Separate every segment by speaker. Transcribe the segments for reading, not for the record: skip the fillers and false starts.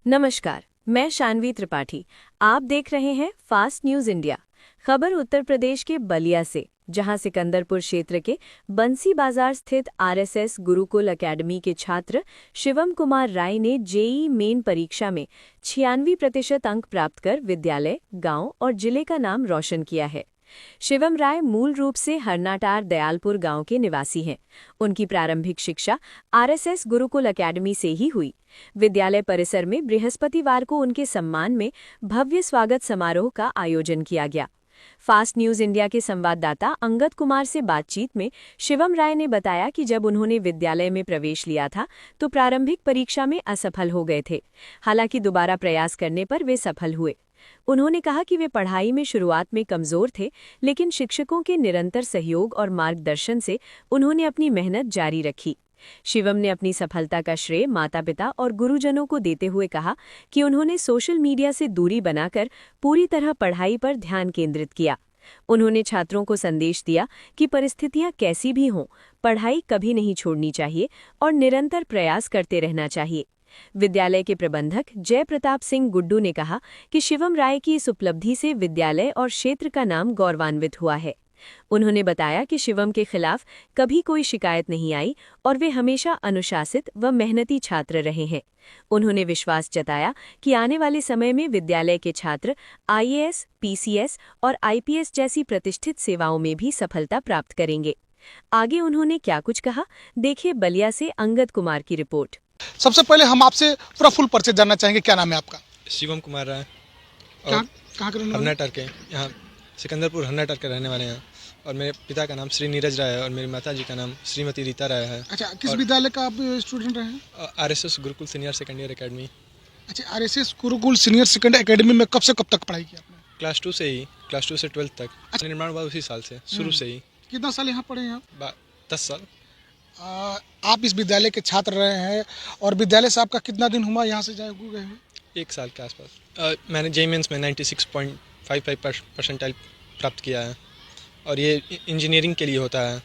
Speaker 1: नमस्कार, मैं शानवी त्रिपाठी। आप देख रहे हैं फास्ट न्यूज इंडिया। खबर उत्तर प्रदेश के बलिया से, जहां सिकंदरपुर क्षेत्र के बंसी बाजार स्थित आरएसएस गुरुकुल एकेडमी के छात्र शिवम कुमार राय ने जेईई मेन परीक्षा में 96% अंक प्राप्त कर विद्यालय, गांव और जिले का नाम रोशन किया है। शिवम राय मूल रूप से हरनाटार दयालपुर गांव के निवासी हैं। उनकी प्रारंभिक शिक्षा आरएसएस गुरुकुल एकेडमी से ही हुई। विद्यालय परिसर में बृहस्पतिवार को उनके सम्मान में भव्य स्वागत समारोह का आयोजन किया गया। फास्ट न्यूज इंडिया के संवाददाता अंगद कुमार से बातचीत में शिवम राय ने बताया कि जब उन्होंने विद्यालय में प्रवेश लिया था तो प्रारंभिक परीक्षा में असफल हो गए थे। हालांकि दोबारा प्रयास करने पर वे सफल हुए। उन्होंने कहा कि वे पढ़ाई में शुरुआत में कमजोर थे, लेकिन शिक्षकों के निरंतर सहयोग और मार्गदर्शन से उन्होंने अपनी मेहनत जारी रखी। शिवम ने अपनी सफलता का श्रेय माता-पिता और गुरुजनों को देते हुए कहा कि उन्होंने सोशल मीडिया से दूरी बनाकर पूरी तरह पढ़ाई पर ध्यान केंद्रित किया। उन्होंने छात्रों को संदेश दिया कि परिस्थितियां कैसी भी हों, पढ़ाई कभी नहीं छोड़नी चाहिए और निरंतर प्रयास करते रहना चाहिए। विद्यालय के प्रबंधक जय प्रताप सिंह गुड्डू ने कहा कि शिवम राय की इस उपलब्धि से विद्यालय और क्षेत्र का नाम गौरवान्वित हुआ है। उन्होंने बताया कि शिवम के खिलाफ कभी कोई शिकायत नहीं आई और वे हमेशा अनुशासित व मेहनती छात्र रहे हैं। उन्होंने विश्वास जताया कि आने वाले समय में विद्यालय के छात्र आईएएस, पीसीएस और आईपीएस जैसी प्रतिष्ठित सेवाओं में भी सफलता प्राप्त करेंगे। आगे उन्होंने क्या कुछ कहा, देखिए बलिया से अंगद कुमार की रिपोर्ट।
Speaker 2: सबसे पहले हम आपसे पूरा फुल परिचय जानना चाहेंगे, क्या नाम है आपका?
Speaker 3: शिवम कुमार राय।
Speaker 2: कहाँ के रहने वाले?
Speaker 3: हरनाटार के, यहाँ सिकंदरपुर हरनाटार के रहने वाले हैं। और मेरे पिता का नाम श्री नीरज राय है और मेरी माता जी का नाम श्रीमती रीता राय है।
Speaker 2: अच्छा, किस विद्यालय का आप स्टूडेंट रहे हैं?
Speaker 3: RSS Gurukul senior secondary academy.
Speaker 2: अच्छा, RSS Gurukul senior secondary academy में कब से कब तक पढ़ाई की आपने?
Speaker 3: क्लास 2 से ही, क्लास 2 से 12th तक।
Speaker 2: अच्छा।
Speaker 3: निर्माण हुआ उसी साल से, शुरू से ही।
Speaker 2: कितना साल यहाँ पढ़े हैं आप?
Speaker 3: 10 साल।
Speaker 2: आप इस विद्यालय के छात्र रहे हैं और विद्यालय से आपका कितना दिन हुआ यहाँ से गए हुए?
Speaker 3: 1 साल के आसपास। मैंने जेईई मेंस में 96.55 परसेंटाइल प्राप्त किया है और ये इंजीनियरिंग के लिए होता है।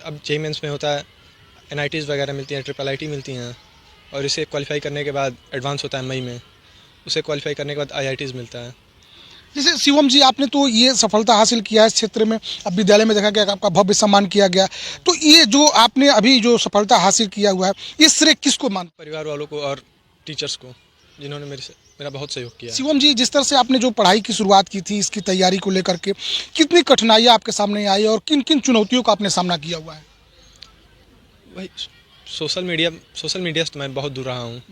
Speaker 3: अब जेईई मेंस में होता है, एनआईटीज़ वगैरह मिलती हैं, ट्रिपल मिलती हैं और इसे क्वालिफाई करने के बाद एडवांस होता है मई में। उसे क्वालिफाई करने के बाद आईआईटीज़ मिलता है।
Speaker 2: जैसे शिवम जी, आपने तो ये सफलता हासिल किया है इस क्षेत्र में, अब विद्यालय में देखा गया आपका भव्य सम्मान किया गया, तो ये जो आपने अभी जो सफलता हासिल किया हुआ है, ये श्रेय किसको मान?
Speaker 3: परिवार वालों को और टीचर्स को, जिन्होंने मेरा बहुत सहयोग किया।
Speaker 2: शिवम जी, जिस तरह से आपने जो पढ़ाई की शुरुआत की थी इसकी तैयारी को लेकर के, कितनी कठिनाइयाँ आपके सामने आई और किन किन चुनौतियों का आपने सामना किया हुआ है?
Speaker 3: वही सोशल मीडिया से तो मैं बहुत दूर रहा हूँ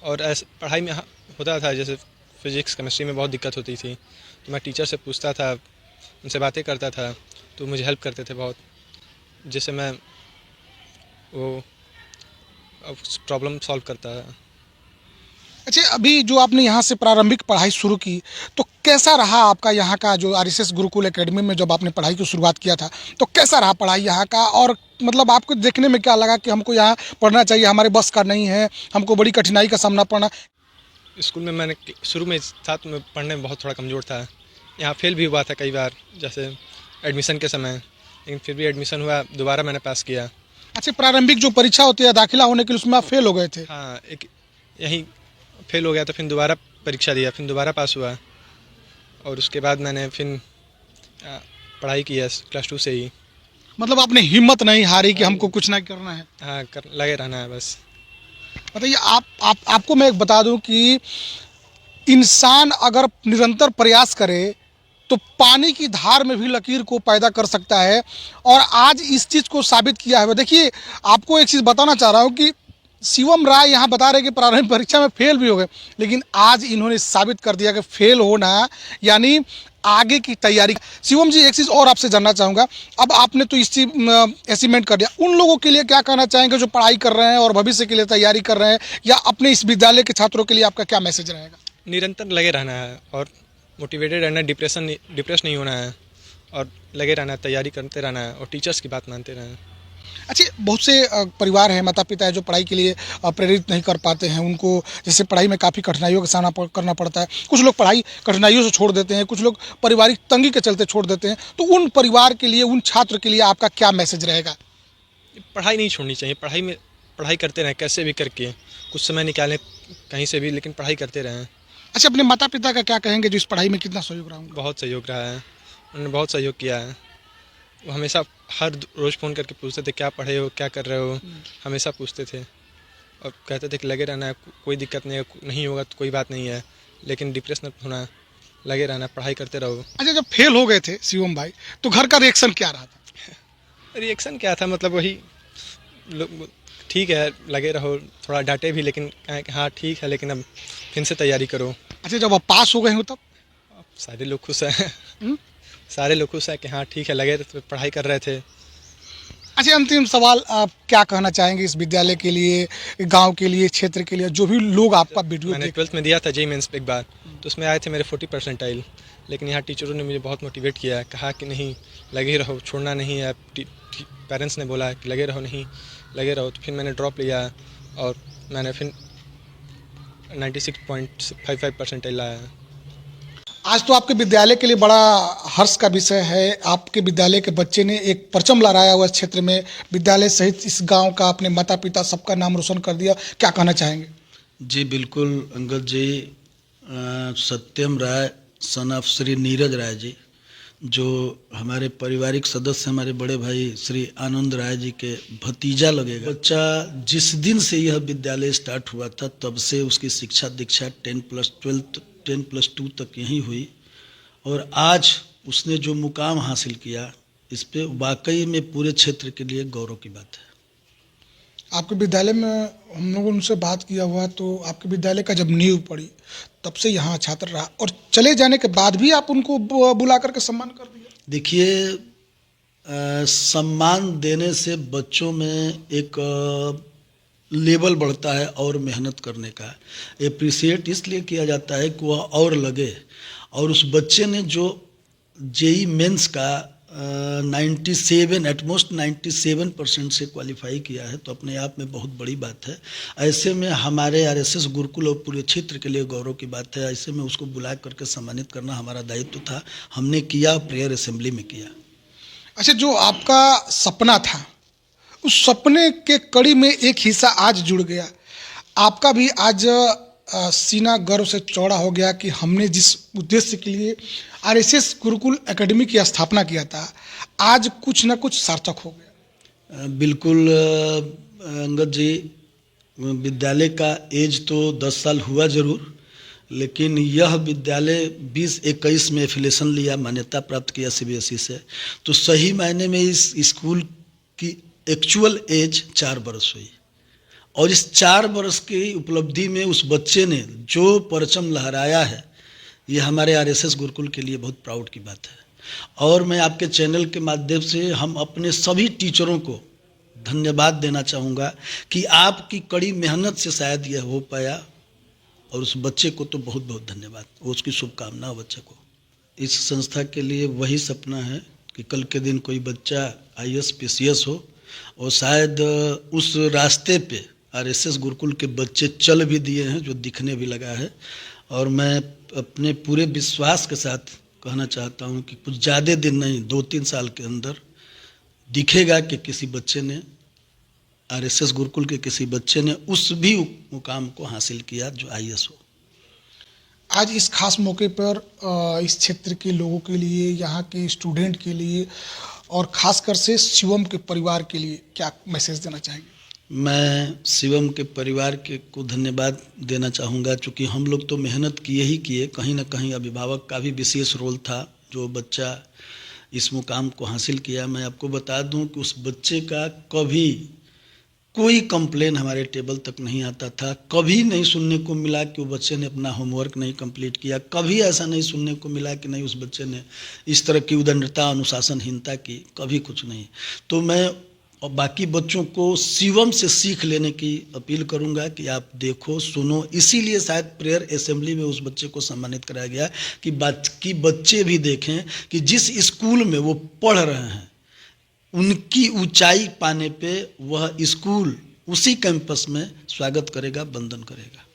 Speaker 3: और ऐसे पढ़ाई में होता था, जैसे फिजिक्स केमिस्ट्री में बहुत दिक्कत होती थी, तो मैं टीचर से पूछता था, उनसे बातें करता था, तो मुझे हेल्प करते थे बहुत, जिससे मैं वो प्रॉब्लम सॉल्व करता था।
Speaker 2: अच्छा, अभी जो आपने यहाँ से प्रारंभिक पढ़ाई शुरू की, तो कैसा रहा आपका यहाँ का जो आरएसएस गुरुकुल एकेडमी में जब आपने पढ़ाई की शुरुआत किया था, तो कैसा रहा पढ़ाई यहाँ का? और मतलब आपको देखने में क्या लगा कि हमको यहाँ पढ़ना चाहिए, हमारे बस का नहीं है, हमको बड़ी कठिनाई का सामना पड़ना?
Speaker 3: स्कूल में मैंने शुरू में था तो मैं पढ़ने में बहुत थोड़ा कमज़ोर था। यहाँ फेल भी हुआ था कई बार, जैसे एडमिशन के समय, लेकिन फिर भी एडमिशन हुआ, दोबारा मैंने पास किया।
Speaker 2: अच्छा, प्रारंभिक जो परीक्षा होती है दाखिला होने के लिए, उसमें आप फेल हो गए थे?
Speaker 3: हाँ, एक यहीं फेल हो गया तो फिर दोबारा परीक्षा दिया, फिर दोबारा पास हुआ और उसके बाद मैंने फिर पढ़ाई की है क्लास 2 से ही।
Speaker 2: मतलब आपने हिम्मत नहीं हारी कि हमको कुछ ना करना है?
Speaker 3: हाँ, लगे रहना है बस।
Speaker 2: बताइए, आपको मैं एक बता दूं कि इंसान अगर निरंतर प्रयास करे तो पानी की धार में भी लकीर को पैदा कर सकता है, और आज इस चीज़ को साबित किया है। देखिए, आपको एक चीज़ बताना चाह रहा हूं कि शिवम राय यहाँ बता रहे कि प्रारंभिक परीक्षा में फेल भी हो गए, लेकिन आज इन्होंने साबित कर दिया कि फेल होना यानी आगे की तैयारी। शिवम जी, एक चीज़ और आपसे जानना चाहूँगा, अब आपने तो इस चीज अचीवमेंट कर दिया, उन लोगों के लिए क्या कहना चाहेंगे जो पढ़ाई कर रहे हैं और भविष्य के लिए तैयारी कर रहे हैं, या अपने इस विद्यालय के छात्रों के लिए आपका क्या मैसेज रहेगा?
Speaker 3: निरंतर लगे रहना है और मोटिवेटेड रहना, डिप्रेस नहीं होना है और लगे रहना है, तैयारी करते रहना है और टीचर्स की बात मानते रहना है।
Speaker 2: अच्छा, बहुत से परिवार हैं, माता पिता है जो पढ़ाई के लिए प्रेरित नहीं कर पाते हैं, उनको जैसे पढ़ाई में काफ़ी कठिनाइयों का सामना करना पड़ता है, कुछ लोग पढ़ाई कठिनाइयों से छोड़ देते हैं, कुछ लोग पारिवारिक तंगी के चलते छोड़ देते हैं, तो उन परिवार के लिए, उन छात्र के लिए आपका क्या मैसेज रहेगा?
Speaker 3: पढ़ाई नहीं छोड़नी चाहिए, पढ़ाई करते रहें, कैसे भी करके कुछ समय निकालें, कहीं से भी, लेकिन पढ़ाई करते रहे हैं।
Speaker 2: अच्छा, अपने माता पिता का क्या कहेंगे जो इस पढ़ाई में कितना सहयोग रहा होगा?
Speaker 3: बहुत सहयोग रहा है, उन्होंने बहुत सहयोग किया है। वो हमेशा हर रोज़ फ़ोन करके पूछते थे क्या पढ़े हो, क्या कर रहे हो, हमेशा पूछते थे और कहते थे कि लगे रहना है, कोई दिक्कत नहीं है, नहीं होगा तो कोई बात नहीं है, लेकिन डिप्रेशन होना, लगे रहना, पढ़ाई करते रहो।
Speaker 2: अच्छा, जब फेल हो गए थे शिवम भाई, तो घर का रिएक्शन क्या रहा था?
Speaker 3: रिएक्शन क्या था, मतलब वही ठीक है, लगे रहो, थोड़ा डांटे भी, लेकिन कहें कि हाँ ठीक है, लेकिन अब फिर से तैयारी करो।
Speaker 2: अच्छा, जब आप पास हो गए हो तब?
Speaker 3: सारे लोग खुश हैं।
Speaker 2: हम्म?
Speaker 3: सारे लोग खुश हैं कि हाँ ठीक है, लगे तो पढ़ाई कर रहे थे।
Speaker 2: अच्छा, अंतिम सवाल, आप क्या कहना चाहेंगे इस विद्यालय के लिए, गांव के लिए, क्षेत्र के लिए, जो भी लोग आपका वीडियो
Speaker 3: मैंने
Speaker 2: देख?
Speaker 3: 12th में दिया था जेईई मेंस एक बार, तो उसमें आए थे मेरे 40 परसेंटाइल, लेकिन यहाँ टीचरों ने मुझे बहुत मोटिवेट किया, कहा कि नहीं लगे रहो, छोड़ना नहीं है। पेरेंट्स ने बोला कि लगे रहो, नहीं लगे रहो, तो फिर मैंने ड्रॉप लिया और मैंने फिर 96.55 परसेंटाइल लाया।
Speaker 2: आज तो आपके विद्यालय के लिए बड़ा हर्ष का विषय है, आपके विद्यालय के बच्चे ने एक परचम लहराया हुआ इस क्षेत्र में, विद्यालय सहित इस गांव का, अपने माता पिता सबका नाम रोशन कर दिया। क्या कहना चाहेंगे?
Speaker 4: जी बिल्कुल अंगद जी, सत्यम राय सन ऑफ श्री नीरज राय जी, जो हमारे पारिवारिक सदस्य, हमारे बड़े भाई श्री आनंद राय जी के भतीजा लगेगा। बच्चा जिस दिन से यह विद्यालय स्टार्ट हुआ था तब से उसकी शिक्षा दीक्षा 10+2 तक यहीं हुई, और आज उसने जो मुकाम हासिल किया, इस पे वाकई में पूरे क्षेत्र के लिए गौरव की बात है।
Speaker 2: आपके विद्यालय में हम लोगों उनसे बात किया हुआ, तो आपके विद्यालय का जब नींव पड़ी तब से यहाँ छात्र रहा, और चले जाने के बाद भी आप उनको बुला करके सम्मान कर दिया।
Speaker 4: देखिए, सम्मान देने से बच्चों में एक लेवल बढ़ता है और मेहनत करने का। एप्रिसिएट इसलिए किया जाता है कि वह और लगे, और उस बच्चे ने जो जेईई मेंस का 97 एटमोस्ट 97% से क्वालिफाई किया है, तो अपने आप में बहुत बड़ी बात है। ऐसे में हमारे आरएसएस गुरुकुल और पूरे क्षेत्र के लिए गौरव की बात है। ऐसे में उसको बुला करके सम्मानित करना हमारा दायित्व था, हमने किया, प्रेयर असेंबली में किया।
Speaker 2: अच्छा, जो आपका सपना था, उस सपने के कड़ी में एक हिस्सा आज जुड़ गया। आपका भी आज सीना गर्व से चौड़ा हो गया कि हमने जिस उद्देश्य के लिए आरएसएस गुरुकुल एकेडमी की स्थापना किया था, आज कुछ न कुछ सार्थक हो गया।
Speaker 4: बिल्कुल अंगद जी, विद्यालय का एज तो 10 साल हुआ जरूर, लेकिन यह विद्यालय 2021 में एफिलेशन लिया, मान्यता प्राप्त किया सीबीएसई से, तो सही मायने में इस स्कूल की एक्चुअल एज 4 बरस हुई, और इस 4 बरस की उपलब्धि में उस बच्चे ने जो परचम लहराया है, ये हमारे आरएसएस गुरुकुल के लिए बहुत प्राउड की बात है। और मैं आपके चैनल के माध्यम से हम अपने सभी टीचरों को धन्यवाद देना चाहूँगा कि आपकी कड़ी मेहनत से शायद यह हो पाया, और उस बच्चे को तो बहुत बहुत धन्यवाद, वो उसकी शुभकामना बच्चे को। इस संस्था के लिए वही सपना है कि कल के दिन कोई बच्चा आईएएस पीसीएस हो, और शायद उस रास्ते पे आरएसएस गुरुकुल के बच्चे चल भी दिए हैं, जो दिखने भी लगा है। और मैं अपने पूरे विश्वास के साथ कहना चाहता हूं कि कुछ ज़्यादा दिन नहीं, 2-3 साल के अंदर दिखेगा कि किसी बच्चे ने, आरएसएस गुरुकुल के किसी बच्चे ने उस भी मुकाम को हासिल किया जो आईएएस हो।
Speaker 2: आज इस खास मौके पर इस क्षेत्र के लोगों के लिए, यहाँ के स्टूडेंट के लिए, और खासकर से शिवम के परिवार के लिए क्या मैसेज देना चाहेंगे?
Speaker 4: मैं शिवम के परिवार के को धन्यवाद देना चाहूँगा, चूँकि हम लोग तो मेहनत किए ही किए, कहीं ना कहीं अभिभावक का भी विशेष रोल था, जो बच्चा इस मुकाम को हासिल किया। मैं आपको बता दूं कि उस बच्चे का कभी कोई कंप्लेन हमारे टेबल तक नहीं आता था, कभी नहीं सुनने को मिला कि वो बच्चे ने अपना होमवर्क नहीं कंप्लीट किया, कभी ऐसा नहीं सुनने को मिला कि नहीं उस बच्चे ने इस तरह की उदंडता, अनुशासनहीनता की, कभी कुछ नहीं। तो मैं और बाकी बच्चों को शिवम से सीख लेने की अपील करूंगा कि आप देखो, सुनो। इसीलिए शायद प्रेयर असेंबली में उस बच्चे को सम्मानित कराया गया कि बच्चे भी देखें कि जिस स्कूल में वो पढ़ रहे हैं, उनकी ऊंचाई पाने पे वह स्कूल उसी कैंपस में स्वागत करेगा, वंदन करेगा।